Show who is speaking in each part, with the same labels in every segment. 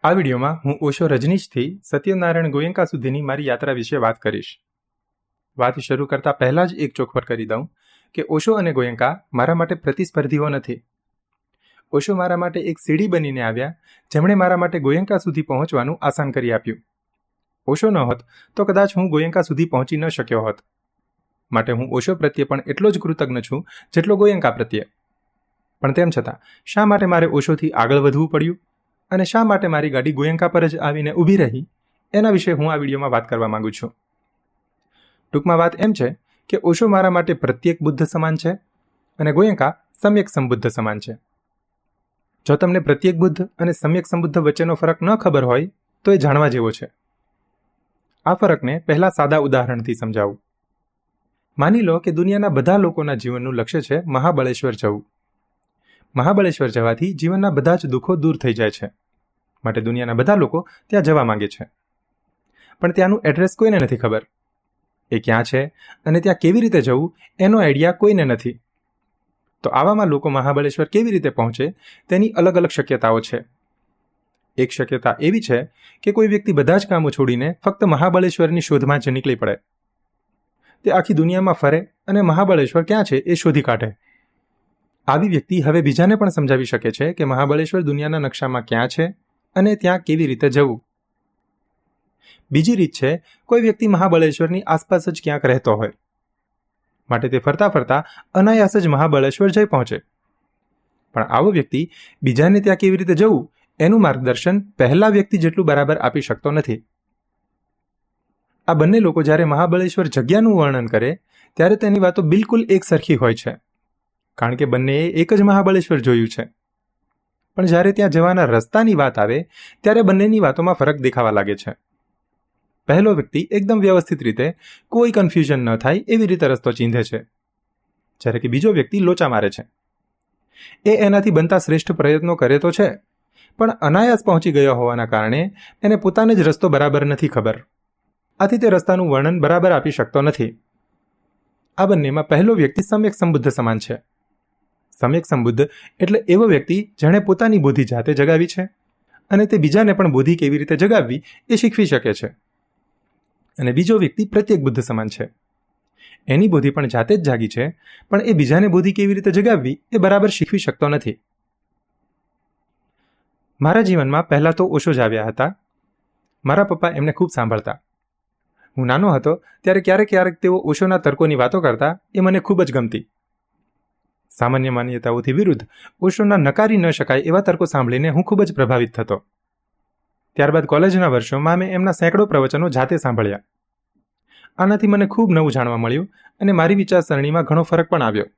Speaker 1: આ વિડીયોમાં હું ઓશો રજનીશથી સત્યનારાયણ ગોયંકા સુધીની મારી યાત્રા વિશે વાત કરીશ. વાત શરૂ કરતા પહેલાં જ એક ચોખવટ કરી દઉં કે ઓશો અને ગોયંકા મારા માટે પ્રતિસ્પર્ધીઓ નથી. ઓશો મારા માટે એક સીડી બનીને આવ્યા, જેમણે મારા માટે ગોયંકા સુધી પહોંચવાનું આસાન કરી આપ્યું. ઓશો ન હોત તો કદાચ હું ગોયંકા સુધી પહોંચી ન શક્યો હોત. માટે હું ઓશો પ્રત્યે પણ એટલો જ કૃતજ્ઞ છું જેટલો ગોયંકા પ્રત્યે. પણ તેમ છતાં શા માટે મારે ઓશોથી આગળ વધવું પડ્યું અને શા માટે મારી ગાડી ગોયંકા પર જ આવીને ઊભી રહી, એના વિશે હું આ વિડીયોમાં વાત કરવા માંગુ છું. ટૂંકમાં વાત એમ છે કે ઓશો મારા માટે પ્રત્યેક બુદ્ધ સમાન છે અને ગોયંકા સમ્યક સંબુદ્ધ સમાન છે. જો તમને પ્રત્યેક બુદ્ધ અને સમ્યક સંબુદ્ધ વચ્ચેનો ફરક ન ખબર હોય તો એ જાણવા જેવો છે. આ ફરકને પહેલા સાદા ઉદાહરણથી સમજાવું. માની લો કે દુનિયાના બધા લોકોના જીવનનું લક્ષ્ય છે મહાબળેશ્વર જવું. મહાબળેશ્વર જવાથી જીવનના બધા જ દુઃખો દૂર થઈ જાય છે, માટે દુનિયાના બધા લોકો ત્યાં જવા માંગે છે. પણ ત્યાંનું એડ્રેસ કોઈને નથી ખબર. એ ક્યાં છે અને ત્યાં કેવી રીતે જવું એનો આઈડિયા કોઈને નથી. તો આવામાં લોકો મહાબળેશ્વર કેવી રીતે પહોંચે તેની અલગ અલગ શક્યતાઓ છે. એક શક્યતા એવી છે કે કોઈ વ્યક્તિ બધા જ કામો છોડીને ફક્ત મહાબળેશ્વરની શોધમાં જ નીકળી પડે. તે આખી દુનિયામાં ફરે અને મહાબળેશ્વર ક્યાં છે એ શોધી કાઢે. આવી વ્યક્તિ હવે બીજાને પણ સમજાવી શકે છે કે મહાબળેશ્વર દુનિયાના નકશામાં ક્યાં છે અને ત્યાં કેવી રીતે જવું. બીજી રીત છે કોઈ વ્યક્તિ મહાબળેશ્વરની આસપાસ જ ક્યાંક રહેતો હોય, માટે તે ફરતા ફરતા અનાયાસ જ મહાબળેશ્વર જઈ પહોંચે. પણ આવો વ્યક્તિ બીજાને ત્યાં કેવી રીતે જવું એનું માર્ગદર્શન પહેલા વ્યક્તિ જેટલું બરાબર આપી શકતો નથી. આ બંને લોકો જ્યારે મહાબળેશ્વર જગ્યાનું વર્ણન કરે ત્યારે તેની વાતો બિલકુલ એક સરખી હોય છે, કારણ કે બંનેએ એક જ મહાબળેશ્વર જોયું છે. પણ જ્યારે ત્યાં જવાના રસ્તાની વાત આવે ત્યારે બંનેની વાતોમાં ફરક દેખાવા લાગે છે. પહેલો વ્યક્તિ એકદમ વ્યવસ્થિત રીતે કોઈ કન્ફ્યુઝન ન થાય એવી રીતે રસ્તો ચીંધે છે, જ્યારે કે બીજો વ્યક્તિ લોચા મારે છે. એ એનાથી બનતા શ્રેષ્ઠ પ્રયત્નો કરે તો છે, પણ અનાયાસ પહોંચી ગયો હોવાના કારણે એને પોતાને જ રસ્તો બરાબર નથી ખબર. આથી તે રસ્તાનું વર્ણન બરાબર આપી શકતો નથી. આ બંનેમાં પહેલો વ્યક્તિ સમ્યક સંબુદ્ધ સમાન છે. સમ્યક સંબુદ્ધ એટલે એવો વ્યક્તિ જેણે પોતાની બુદ્ધિ જાતે જગાવી છે અને તે બીજાને પણ બુદ્ધિ કેવી રીતે જગાવવી એ શીખવી શકે છે. અને બીજો વ્યક્તિ પ્રત્યેક બુદ્ધ સમાન છે. એની બુદ્ધિ પણ જાતે જ જાગી છે, પણ એ બીજાને બુદ્ધિ કેવી રીતે જગાવવી એ બરાબર શીખવી શકતો નથી. મારા જીવનમાં પહેલાં તો ઓશો જ આવ્યા હતા. મારા પપ્પા એમને ખૂબ સાંભળતા. હું નાનો હતો ત્યારે ક્યારેક ક્યારેક તેઓ ઓશોના તર્કોની વાતો કરતા એ મને ખૂબ જ ગમતી. સામાન્ય માન્યતાઓથી વિરુદ્ધ ઓશોના નકારી ન શકાય એવા તર્કો સાંભળીને હું ખૂબ જ પ્રભાવિત થતો. ત્યારબાદ કોલેજના વર્ષોમાં મેં એમના સેંકડો પ્રવચનો જાતે સાંભળ્યા. આનાથી મને ખૂબ નવું જાણવા મળ્યું અને મારી વિચારસરણીમાં ઘણો ફરક પણ આવ્યો.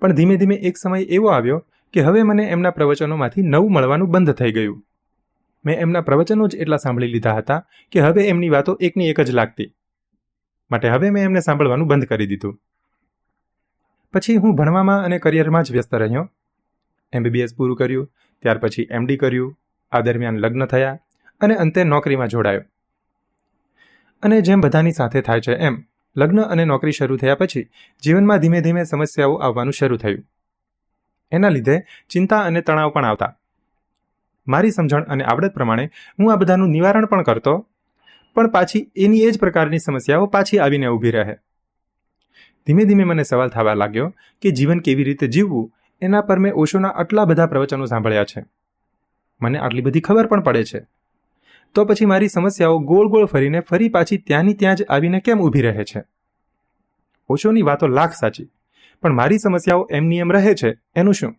Speaker 1: પણ ધીમે ધીમે એક સમય એવો આવ્યો કે હવે મને એમના પ્રવચનોમાંથી નવું મળવાનું બંધ થઈ ગયું. મેં એમના પ્રવચનો જ એટલા સાંભળી લીધા હતા કે હવે એમની વાતો એકની એક જ લાગતી. માટે હવે મેં એમને સાંભળવાનું બંધ કરી દીધું. પછી હું ભણવામાં અને કરિયરમાં જ વ્યસ્ત રહ્યો. MBBS પૂરું કર્યું, ત્યાર પછી MD કર્યું. આ દરમિયાન લગ્ન થયા અને અંતે નોકરીમાં જોડાયો. અને જેમ બધાની સાથે થાય છે એમ લગ્ન અને નોકરી શરૂ થયા પછી જીવનમાં ધીમે ધીમે સમસ્યાઓ આવવાનું શરૂ થયું. એના લીધે ચિંતા અને તણાવ પણ આવતા. મારી સમજણ અને આવડત પ્રમાણે હું આ બધાનું નિવારણ પણ કરતો, પણ પાછી એની એ જ પ્રકારની સમસ્યાઓ પાછી આવીને ઊભી રહે. ધીમે ધીમે મને સવાલ થવા લાગ્યો કે જીવન કેવી રીતે જીવવું એના પર મેં ઓશોના આટલા બધા પ્રવચનો સાંભળ્યા છે, મને આટલી બધી ખબર પણ પડે છે, તો પછી મારી સમસ્યાઓ ગોળ ગોળ ફરીને ફરી પાછી ત્યાંની ત્યાં જ આવીને કેમ ઊભી રહે છે? ઓશોની વાતો લાખ સાચી, પણ મારી સમસ્યાઓ એમની એમ રહે છે એનું શું?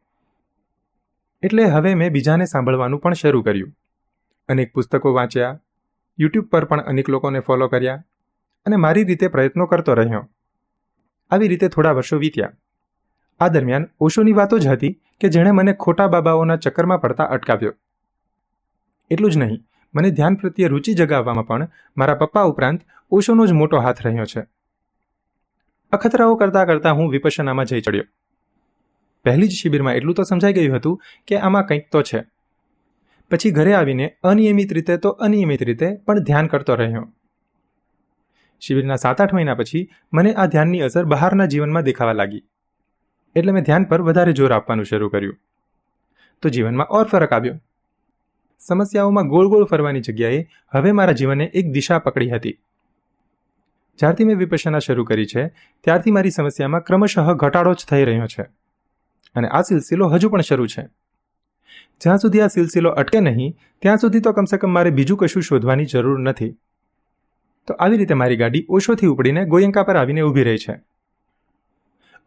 Speaker 1: એટલે હવે મેં બીજાને સાંભળવાનું પણ શરૂ કર્યું. અનેક પુસ્તકો વાંચ્યા, YouTube પર પણ અનેક લોકોને ફોલો કર્યા અને મારી રીતે પ્રયત્નો કરતો રહ્યો. આવી રીતે થોડા વર્ષો વીત્યા. આ દરમિયાન ઓશોની વાતો જ હતી કે જેણે મને ખોટા બાબાઓના ચક્કરમાં પડતા અટકાવ્યો. એટલું જ નહીં, મને ધ્યાન પ્રત્યે રુચિ જગાવવામાં પણ મારા પપ્પા ઉપરાંત ઓશોનો જ મોટો હાથ રહ્યો છે. અખતરાઓ કરતાં કરતાં હું વિપશ્યનામાં જઈ ચડ્યો. પહેલી જ શિબિરમાં એટલું તો સમજાઈ ગયું હતું કે આમાં કંઈક તો છે. પછી ઘરે આવીને અનિયમિત રીતે તો અનિયમિત રીતે પણ ધ્યાન કરતો રહ્યો. શિબિરના 7-8 મહિના પછી મને આ ધ્યાનની અસર બહારના જીવનમાં દેખાવા લાગી. એટલે મેં ધ્યાન પર વધારે જોર આપવાનું શરૂ કર્યું. તો જીવનમાં ઓર ફરક આવ્યો. સમસ્યાઓમાં ગોળ ગોળ ફરવાની જગ્યાએ હવે મારા જીવને એક દિશા પકડી હતી. જ્યારથી મેં વિપશ્યના શરૂ કરી છે ત્યારથી મારી સમસ્યામાં ક્રમશઃ ઘટાડો જ થઈ રહ્યો છે અને આ સિલસિલો હજુ પણ શરૂ છે. જ્યાં સુધી આ સિલસિલો અટકે નહીં ત્યાં સુધી તો કમસે કમ મારે બીજું કશું શોધવાની જરૂર નથી. તો આવી રીતે મારી ગાડી ઓશોથી ઉપડીને ગોયંકા પર આવીને ઊભી રહી છે.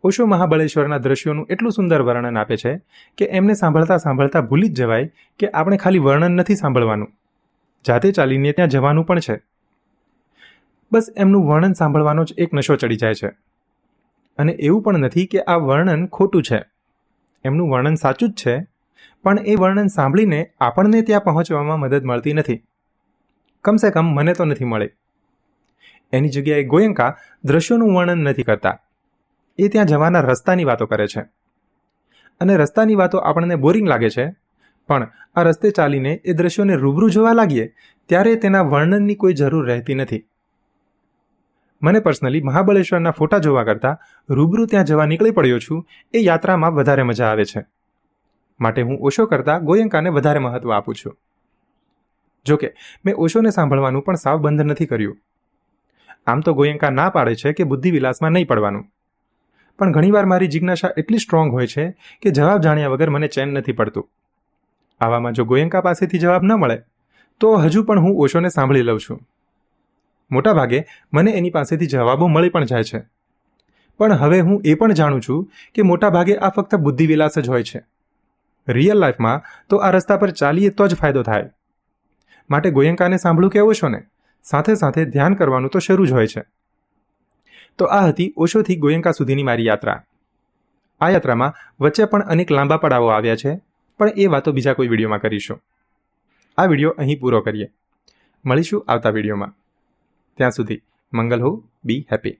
Speaker 1: ઓશો મહાબળેશ્વરના દ્રશ્યોનું એટલું સુંદર વર્ણન આપે છે કે એમને સાંભળતા સાંભળતા ભૂલી જ જવાય કે આપણે ખાલી વર્ણન નથી સાંભળવાનું, જાતે ચાલીને ત્યાં જવાનું પણ છે. બસ એમનું વર્ણન સાંભળવાનો જ એક નશો ચડી જાય છે. અને એવું પણ નથી કે આ વર્ણન ખોટું છે, એમનું વર્ણન સાચું જ છે, પણ એ વર્ણન સાંભળીને આપણને ત્યાં પહોંચવામાં મદદ મળતી નથી. કમસે કમ મને તો નથી મળે. એની જગ્યાએ ગોયંકા દ્રશ્યોનું વર્ણન નથી કરતા, એ ત્યાં જવાના રસ્તાની વાતો કરે છે. અને રસ્તાની વાતો આપણને બોરિંગ લાગે છે, પણ આ રસ્તે ચાલીને એ દ્રશ્યોને રૂબરૂ જોવા લાગીએ ત્યારે તેના વર્ણનની કોઈ જરૂર રહેતી નથી. મને પર્સનલી મહાબળેશ્વરના ફોટા જોવા કરતાં રૂબરૂ ત્યાં જવા નીકળી પડ્યો છું એ યાત્રામાં વધારે મજા આવે છે. માટે હું ઓશો કરતાં ગોયંકાને વધારે મહત્ત્વ આપું છું. જોકે મેં ઓશોને સાંભળવાનું પણ સાવ બંધ નથી કર્યું. આમ તો ગોયંકા ના પાડે છે કે બુદ્ધિવિલાસમાં નહીં પડવાનું, પણ ઘણીવાર મારી જિજ્ઞાસા એટલી સ્ટ્રોંગ હોય છે કે જવાબ જાણ્યા વગર મને ચેન નથી પડતું. આવામાં જો ગોયંકા પાસેથી જવાબ ન મળે તો હજુ પણ હું ઓશોને સાંભળી લઉં છું. મોટાભાગે મને એની પાસેથી જવાબો મળી પણ જાય છે, પણ હવે હું એ પણ જાણું છું કે મોટાભાગે આ ફક્ત બુદ્ધિવિલાસ જ હોય છે. રિયલ લાઈફમાં તો આ રસ્તા પર ચાલીએ તો જ ફાયદો થાય. માટે ગોયંકાને સાંભળું કે ઓશોને, સાથે સાથે ધ્યાન કરવાનું તો શરૂ જ હોય છે. તો આ હતી ઓશોથી ગોયંકા સુધીની મારી યાત્રા. આ યાત્રામાં વચ્ચે પણ અનેક લાંબા પડાવો આવ્યા છે, પણ એ વાતો બીજા કોઈ વિડીયોમાં કરીશું. આ વિડીયો અહીં પૂરો કરીએ. મળીશું આવતા વિડીયોમાં. ત્યાં સુધી મંગલ હો, બી હેપી.